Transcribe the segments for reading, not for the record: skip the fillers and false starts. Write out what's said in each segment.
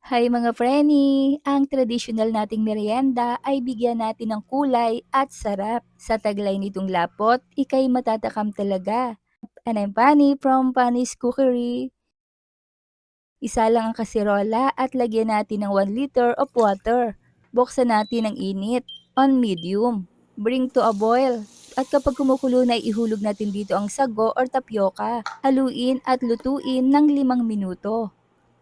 Hi mga preni! Ang tradisyonal nating merienda ay bigyan natin ng kulay at sarap. Sa taglay nitong lapot, ikay matatakam talaga. And I'm Pani from Pani's Cookery. Isa lang ang kasirola at lagyan natin ng 1 liter of water. Buksan natin ang init on medium. Bring to a boil. At kapag kumukulo na ihulog natin dito ang sago or tapioca. Haluin at lutuin ng 5 minuto.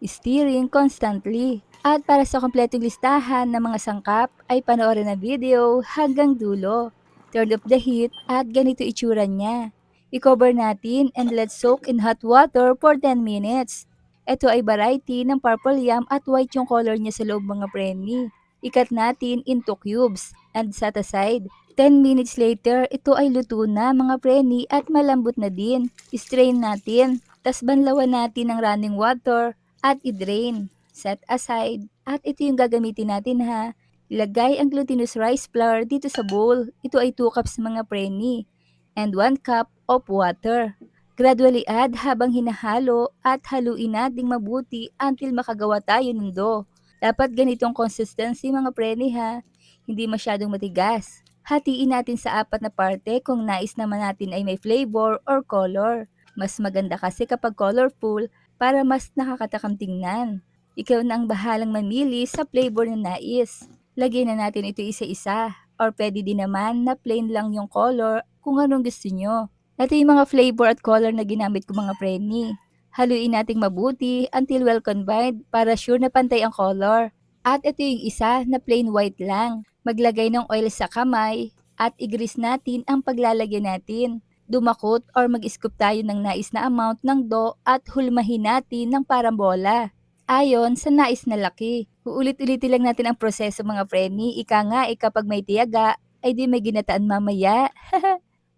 Stirring constantly. At para sa kompletong listahan ng mga sangkap ay panoorin ang video hanggang dulo. Turn off the heat at ganito itsura niya. I-cover natin and let's soak in hot water for 10 minutes. Ito ay variety ng purple yam at white yung color niya sa loob mga preni. Ikat natin into cubes and set aside. 10 minutes later, ito ay luto na mga preni at malambot na din. Strain natin, tas banlawan natin ng running water at i-drain. Set aside. At ito yung gagamitin natin ha. Ilagay ang glutinous rice flour dito sa bowl. Ito ay 2 cups mga preni. And 1 cup of water. Gradually add habang hinahalo at haluin nating mabuti until makagawa tayo ng dough. Dapat ganitong consistency mga preni ha. Hindi masyadong matigas. Hatiin natin sa 4 na parte kung nais naman natin ay may flavor or color. Mas maganda kasi kapag colorful para mas nakakatakam tingnan. Ikaw na ang bahalang mamili sa flavor na nais. Lagyan na natin ito isa-isa or pwede din naman na plain lang yung color kung anong gusto nyo. Ito yung mga flavor at color na ginamit ko mga preni. Haluin nating mabuti until well combined para sure na pantay ang color. At ito yung isa na plain white lang. Maglagay ng oil sa kamay at i-grease natin ang paglalagyan natin. Dumakot or mag-scoop tayo ng nais na amount ng dough at hulmahin natin ng parang bola. Ayon sa nais na laki. Uulit-ulitin lang natin ang proseso mga preni. Ika nga, kapag may tiyaga, ay di may ginataan mamaya.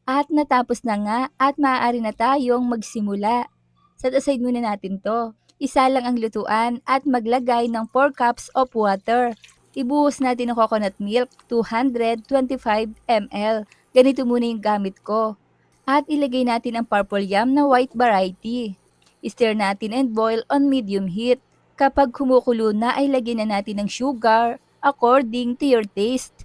At natapos na nga at maaari na tayong magsimula. Set aside muna natin to. Isa lang ang lutuan at maglagay ng 4 cups of water. Ibuhos natin ang coconut milk, 225 ml. Ganito muna yung gamit ko. At ilagay natin ang purple yam na white variety. Stir natin and boil on medium heat. Kapag kumukulo na ay lagyan na natin ng sugar according to your taste.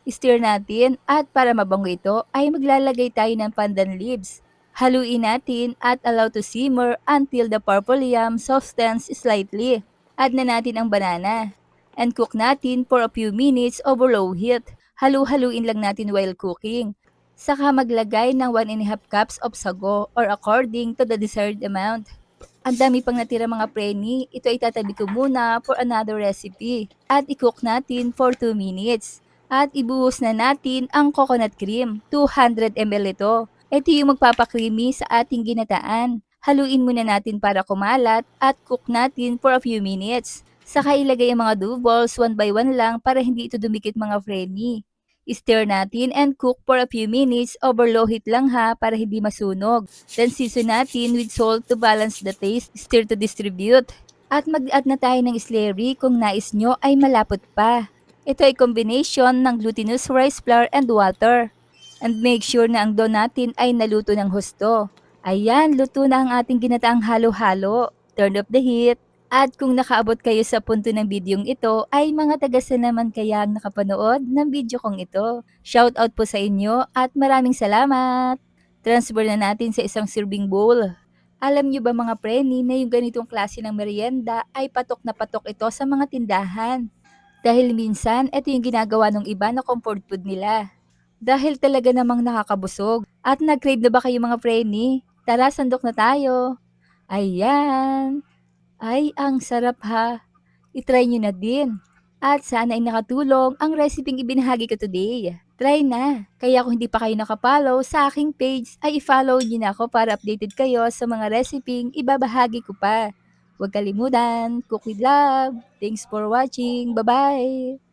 Stir natin at para mabango ito ay maglalagay tayo ng pandan leaves. Haluin natin at allow to simmer until the purple yam softens slightly. Add na natin ang banana. And cook natin for a few minutes over low heat. Halu-haluin lang natin while cooking. Saka maglagay ng 1½ cups of sago or according to the desired amount. Ang dami pang natira mga preni, ito ay tatabi ko muna for another recipe. At i-cook natin for 2 minutes. At ibuhos na natin ang coconut cream, 200 ml ito. Ito yung magpapakreamy sa ating ginataan. Haluin muna natin para kumalat at cook natin for a few minutes. Saka ilagay ang mga dough balls 1 by 1 lang para hindi ito dumikit mga preni. Stir natin and cook for a few minutes over low heat lang ha para hindi masunog. Then season natin with salt to balance the taste. Stir to distribute. At mag-add na tayo ng slurry kung nais nyo ay malapot pa. Ito ay combination ng glutinous rice flour and water. And make sure na ang dough natin ay naluto ng husto. Ayan, luto na ang ating ginataang halo-halo. Turn off the heat. At kung nakaabot kayo sa punto ng bidyong ito, ay mga tagasa naman kaya ang nakapanood ng video kong ito. Shout out po sa inyo at maraming salamat! Transfer na natin sa isang serving bowl. Alam nyo ba mga preni na yung ganitong klase ng merienda ay patok na patok ito sa mga tindahan? Dahil minsan, ito yung ginagawa ng iba na comfort food nila. Dahil talaga namang nakakabusog. At nag-crave na ba kayo mga preni? Tara, sandok na tayo! Ayan! Ay, ang sarap ha! I-try nyo na din. At sana ay nakatulong ang reseping ibinahagi ko today. Try na! Kaya kung hindi pa kayo nakapollow sa aking page, ay i-follow nyo na ako para updated kayo sa mga reseping ibabahagi ko pa. Huwag kalimutan, cook with love. Thanks for watching. Bye-bye!